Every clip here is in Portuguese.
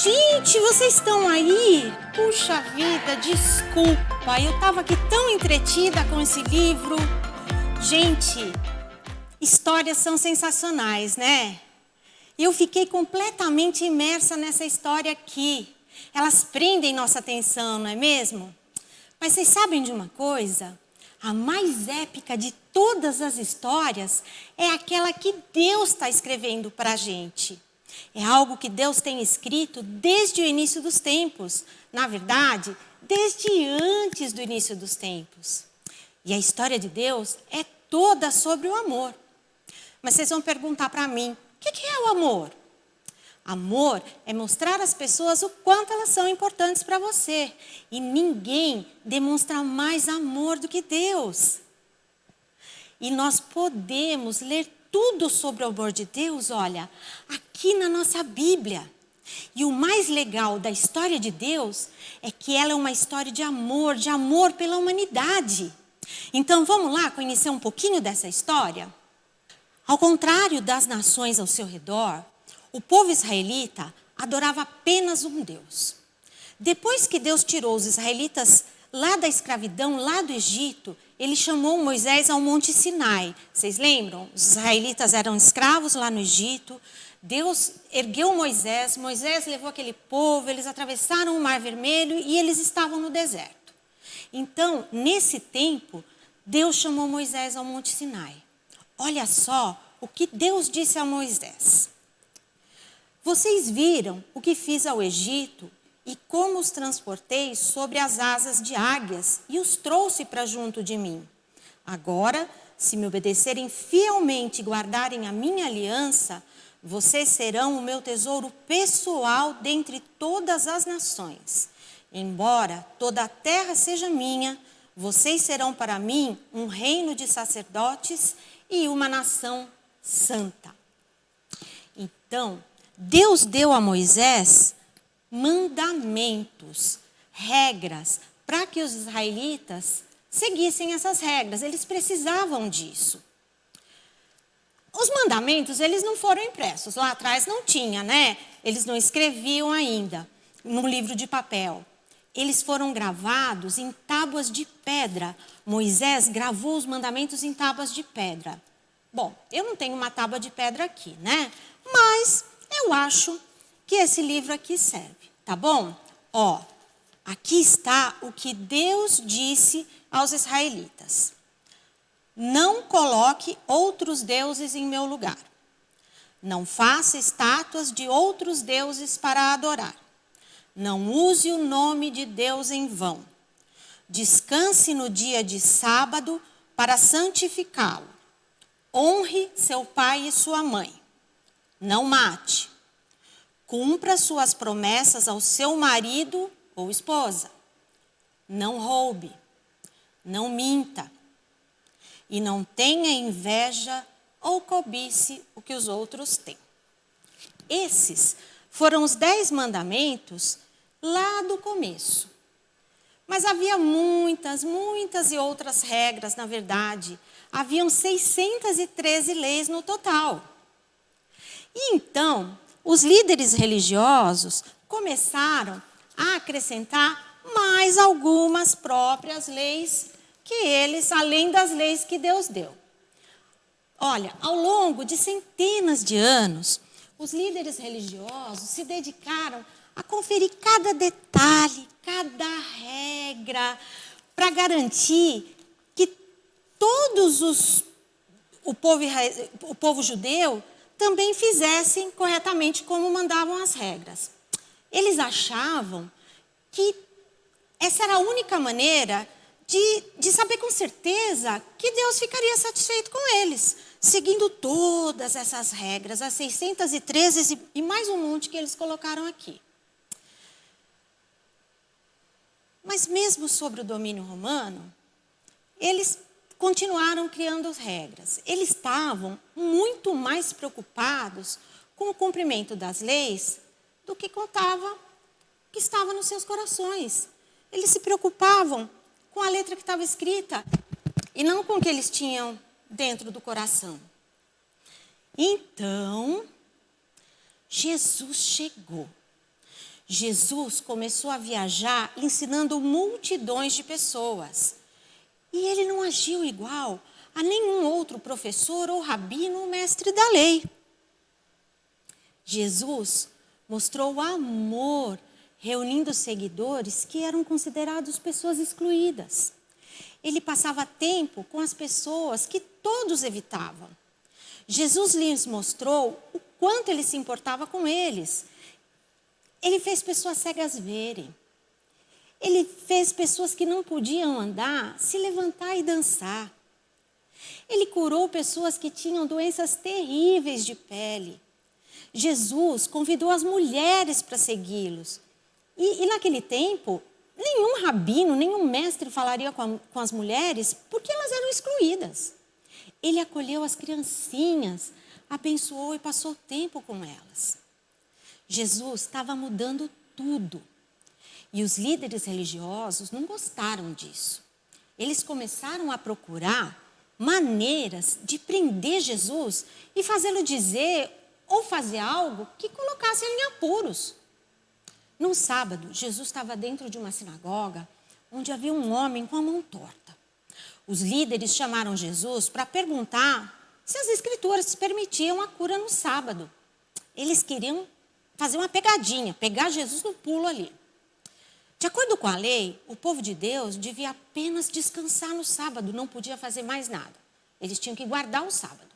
Gente, vocês estão aí? Puxa vida, desculpa, eu estava aqui tão entretida com esse livro. Gente, histórias são sensacionais, né? E eu fiquei completamente imersa nessa história aqui. Elas prendem nossa atenção, não é mesmo? Mas vocês sabem de uma coisa? A mais épica de todas as histórias é aquela que Deus está escrevendo para a gente. É algo que Deus tem escrito desde o início dos tempos. Na verdade, desde antes do início dos tempos. E a história de Deus é toda sobre o amor. Mas vocês vão perguntar para mim, o que é o amor? Amor é mostrar às pessoas o quanto elas são importantes para você. E ninguém demonstra mais amor do que Deus. E nós podemos ler tudo sobre o amor de Deus, olha, aqui na nossa Bíblia. E o mais legal da história de Deus é que ela é uma história de amor pela humanidade. Então vamos lá conhecer um pouquinho dessa história? Ao contrário das nações ao seu redor, o povo israelita adorava apenas um Deus. Depois que Deus tirou os israelitas lá da escravidão, lá do Egito, ele chamou Moisés ao Monte Sinai. Vocês lembram? Os israelitas eram escravos lá no Egito. Deus ergueu Moisés levou aquele povo, eles atravessaram o Mar Vermelho e eles estavam no deserto. Então, nesse tempo, Deus chamou Moisés ao Monte Sinai. Olha só o que Deus disse a Moisés. Vocês viram o que fiz ao Egito e como os transportei sobre as asas de águias e os trouxe para junto de mim. Agora, se me obedecerem fielmente e guardarem a minha aliança, vocês serão o meu tesouro pessoal dentre todas as nações. Embora toda a terra seja minha, vocês serão para mim um reino de sacerdotes e uma nação santa. Então, Deus deu a Moisés mandamentos, regras, para que os israelitas seguissem essas regras. Eles precisavam disso. Os mandamentos, eles não foram impressos. Lá atrás não tinha, né? Eles não escreviam ainda no livro de papel. Eles foram gravados em tábuas de pedra. Moisés gravou os mandamentos em tábuas de pedra. Bom, eu não tenho uma tábua de pedra aqui, né? Mas eu acho que esse livro aqui serve, tá bom? Ó, aqui está o que Deus disse aos israelitas. Não coloque outros deuses em meu lugar. Não faça estátuas de outros deuses para adorar. Não use o nome de Deus em vão. Descanse no dia de sábado para santificá-lo. Honre seu pai e sua mãe. Não mate. Cumpra suas promessas ao seu marido ou esposa. Não roube. Não minta. E não tenha inveja ou cobice o que os outros têm. Esses foram os 10 mandamentos lá do começo. Mas havia muitas e outras regras, na verdade. Haviam 613 leis no total. E então, os líderes religiosos começaram a acrescentar mais algumas próprias leis que eles, além das leis que Deus deu. Olha, ao longo de centenas de anos, os líderes religiosos se dedicaram a conferir cada detalhe, cada regra, para garantir que o povo judeu também fizessem corretamente como mandavam as regras. Eles achavam que essa era a única maneira de saber com certeza que Deus ficaria satisfeito com eles, seguindo todas essas regras, as 613 e mais um monte que eles colocaram aqui. Mas mesmo sobre o domínio romano, eles continuaram criando as regras. Eles estavam muito mais preocupados com o cumprimento das leis do que que estava nos seus corações. Eles se preocupavam com a letra que estava escrita e não com o que eles tinham dentro do coração. Então, Jesus chegou. Jesus começou a viajar ensinando multidões de pessoas. E ele não agiu igual a nenhum outro professor ou rabino ou mestre da lei. Jesus mostrou amor, reunindo seguidores que eram considerados pessoas excluídas. Ele passava tempo com as pessoas que todos evitavam. Jesus lhes mostrou o quanto ele se importava com eles. Ele fez pessoas cegas verem. Ele fez pessoas que não podiam andar se levantar e dançar. Ele curou pessoas que tinham doenças terríveis de pele. Jesus convidou as mulheres para segui-los. E naquele tempo, nenhum rabino, nenhum mestre falaria com as mulheres porque elas eram excluídas. Ele acolheu as criancinhas, abençoou e passou tempo com elas. Jesus estava mudando tudo. E os líderes religiosos não gostaram disso. Eles começaram a procurar maneiras de prender Jesus e fazê-lo dizer ou fazer algo que colocasse ele em apuros. Num sábado, Jesus estava dentro de uma sinagoga onde havia um homem com a mão torta. Os líderes chamaram Jesus para perguntar se as escrituras permitiam a cura no sábado. Eles queriam fazer uma pegadinha, pegar Jesus no pulo ali. De acordo com a lei, o povo de Deus devia apenas descansar no sábado, não podia fazer mais nada. Eles tinham que guardar o sábado.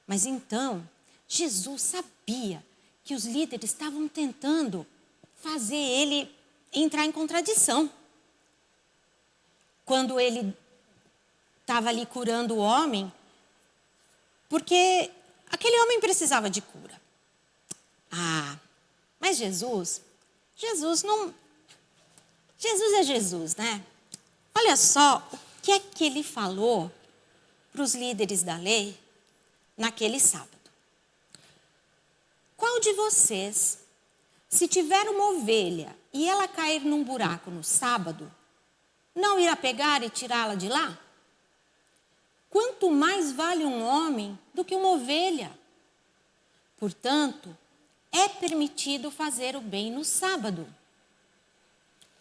Mas então, Jesus sabia que os líderes estavam tentando fazer ele entrar em contradição. Quando ele estava ali curando o homem, porque aquele homem precisava de cura. Mas Jesus é Jesus, né? Olha só o que é que ele falou para os líderes da lei naquele sábado. Qual de vocês, se tiver uma ovelha e ela cair num buraco no sábado, não irá pegar e tirá-la de lá? Quanto mais vale um homem do que uma ovelha? Portanto, é permitido fazer o bem no sábado.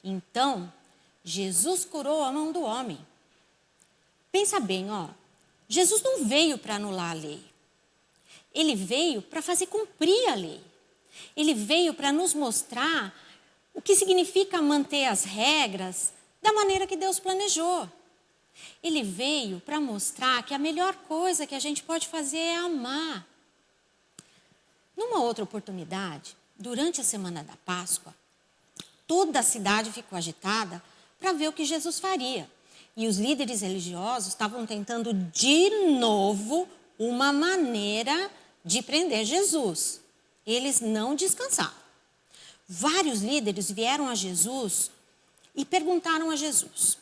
Então, Jesus curou a mão do homem. Pensa bem, Jesus não veio para anular a lei. Ele veio para fazer cumprir a lei. Ele veio para nos mostrar o que significa manter as regras da maneira que Deus planejou. Ele veio para mostrar que a melhor coisa que a gente pode fazer é amar. Numa outra oportunidade, durante a semana da Páscoa, toda a cidade ficou agitada para ver o que Jesus faria. E os líderes religiosos estavam tentando de novo uma maneira de prender Jesus. Eles não descansaram. Vários líderes vieram a Jesus e perguntaram a Jesus: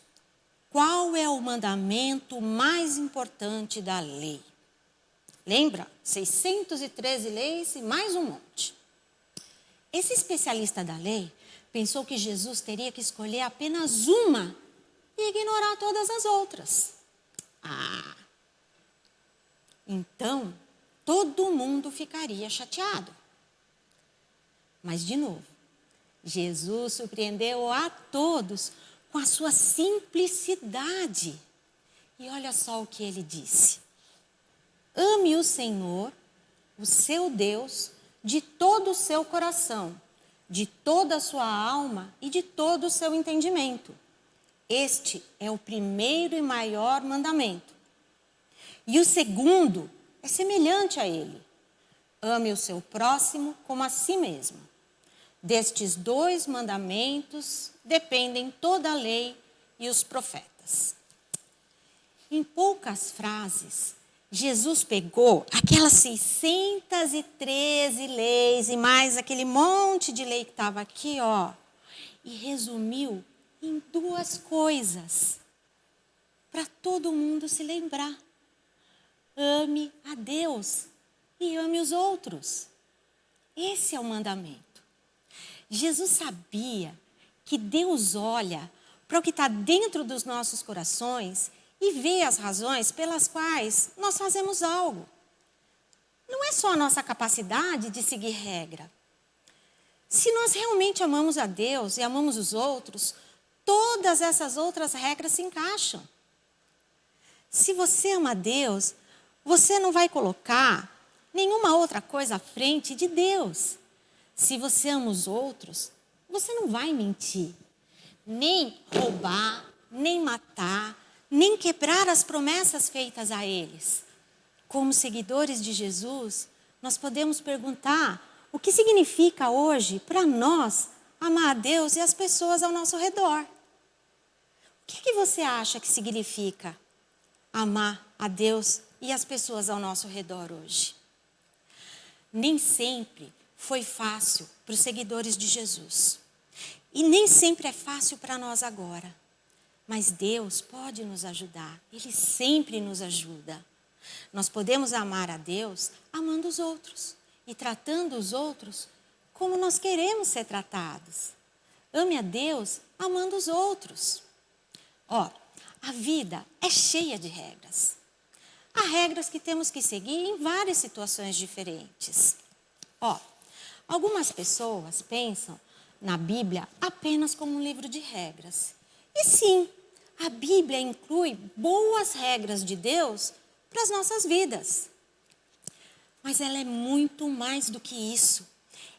qual é o mandamento mais importante da lei? Lembra? 613 leis e mais um monte. Esse especialista da lei pensou que Jesus teria que escolher apenas uma e ignorar todas as outras. Então, todo mundo ficaria chateado. Mas, de novo, Jesus surpreendeu a todos com a sua simplicidade. E olha só o que ele disse: ame o Senhor, o seu Deus, de todo o seu coração, de toda a sua alma e de todo o seu entendimento. Este é o primeiro e maior mandamento. E o segundo é semelhante a ele: ame o seu próximo como a si mesmo. Destes dois mandamentos dependem toda a lei e os profetas. Em poucas frases, Jesus pegou aquelas 613 leis e mais aquele monte de lei que estava aqui, e resumiu em duas coisas, para todo mundo se lembrar: ame a Deus e ame os outros. Esse é o mandamento. Jesus sabia que Deus olha para o que está dentro dos nossos corações e vê as razões pelas quais nós fazemos algo. Não é só a nossa capacidade de seguir regra. Se nós realmente amamos a Deus e amamos os outros, todas essas outras regras se encaixam. Se você ama a Deus, você não vai colocar nenhuma outra coisa à frente de Deus. Se você ama os outros, você não vai mentir, nem roubar, nem matar, nem quebrar as promessas feitas a eles. Como seguidores de Jesus, nós podemos perguntar o que significa hoje para nós amar a Deus e as pessoas ao nosso redor. O que você acha que significa amar a Deus e as pessoas ao nosso redor hoje? Nem sempre foi fácil para os seguidores de Jesus. E nem sempre é fácil para nós agora. Mas Deus pode nos ajudar. Ele sempre nos ajuda. Nós podemos amar a Deus amando os outros e tratando os outros como nós queremos ser tratados. Ame a Deus amando os outros. A vida é cheia de regras. Há regras que temos que seguir em várias situações diferentes. Algumas pessoas pensam na Bíblia apenas como um livro de regras. E sim, a Bíblia inclui boas regras de Deus para as nossas vidas. Mas ela é muito mais do que isso.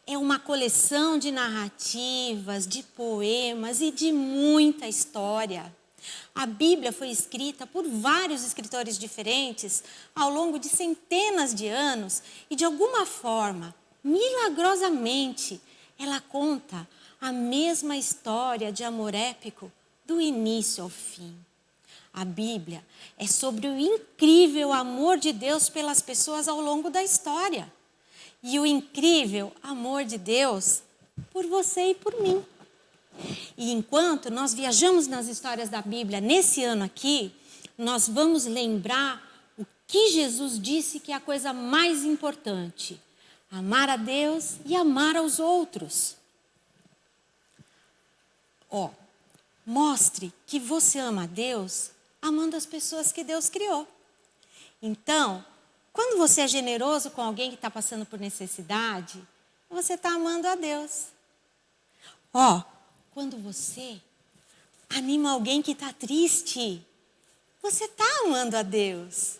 É uma coleção de narrativas, de poemas e de muita história. A Bíblia foi escrita por vários escritores diferentes ao longo de centenas de anos e, de alguma forma, milagrosamente, ela conta a mesma história de amor épico do início ao fim. A Bíblia é sobre o incrível amor de Deus pelas pessoas ao longo da história. E o incrível amor de Deus por você e por mim. E enquanto nós viajamos nas histórias da Bíblia nesse ano aqui, nós vamos lembrar o que Jesus disse que é a coisa mais importante: amar a Deus e amar aos outros. Mostre que você ama a Deus amando as pessoas que Deus criou. Então, quando você é generoso com alguém que está passando por necessidade, você está amando a Deus. Quando você anima alguém que está triste, você está amando a Deus.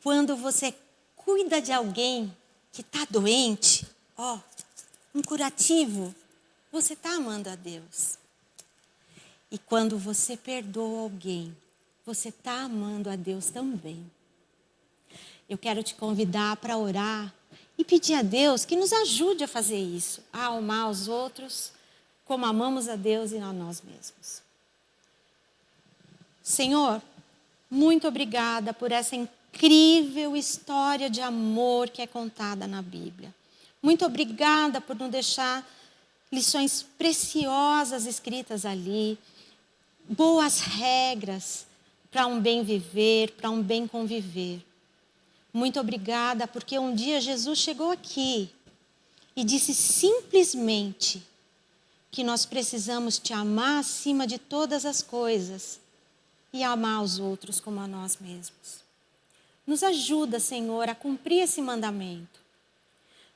Quando você cuida de alguém que está doente, um curativo, você está amando a Deus. E quando você perdoa alguém, você está amando a Deus também. Eu quero te convidar para orar e pedir a Deus que nos ajude a fazer isso, a amar os outros como amamos a Deus e a nós mesmos. Senhor, muito obrigada por essa incrível história de amor que é contada na Bíblia. Muito obrigada por nos deixar lições preciosas escritas ali, boas regras para um bem viver, para um bem conviver. Muito obrigada porque um dia Jesus chegou aqui e disse simplesmente que nós precisamos te amar acima de todas as coisas e amar os outros como a nós mesmos. Nos ajuda, Senhor, a cumprir esse mandamento.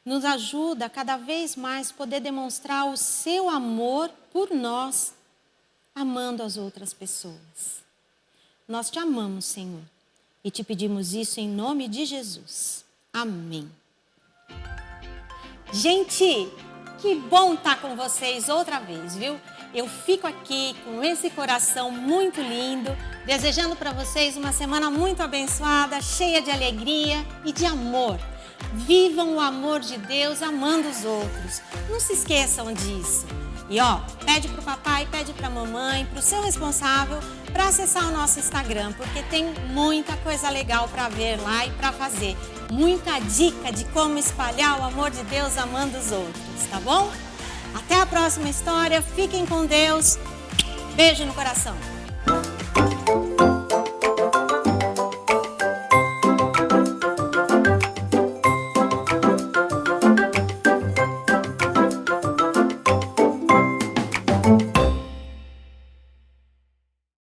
Nos ajuda a cada vez mais poder demonstrar o seu amor por nós, amando as outras pessoas. Nós te amamos, Senhor, e te pedimos isso em nome de Jesus. Amém. Gente, que bom estar com vocês outra vez, viu? Eu fico aqui com esse coração muito lindo, desejando para vocês uma semana muito abençoada, cheia de alegria e de amor. Vivam o amor de Deus amando os outros. Não se esqueçam disso. E pede para o papai, pede para a mamãe, para o seu responsável, para acessar o nosso Instagram, porque tem muita coisa legal para ver lá e para fazer. Muita dica de como espalhar o amor de Deus amando os outros, tá bom? Até a próxima história. Fiquem com Deus. Beijo no coração.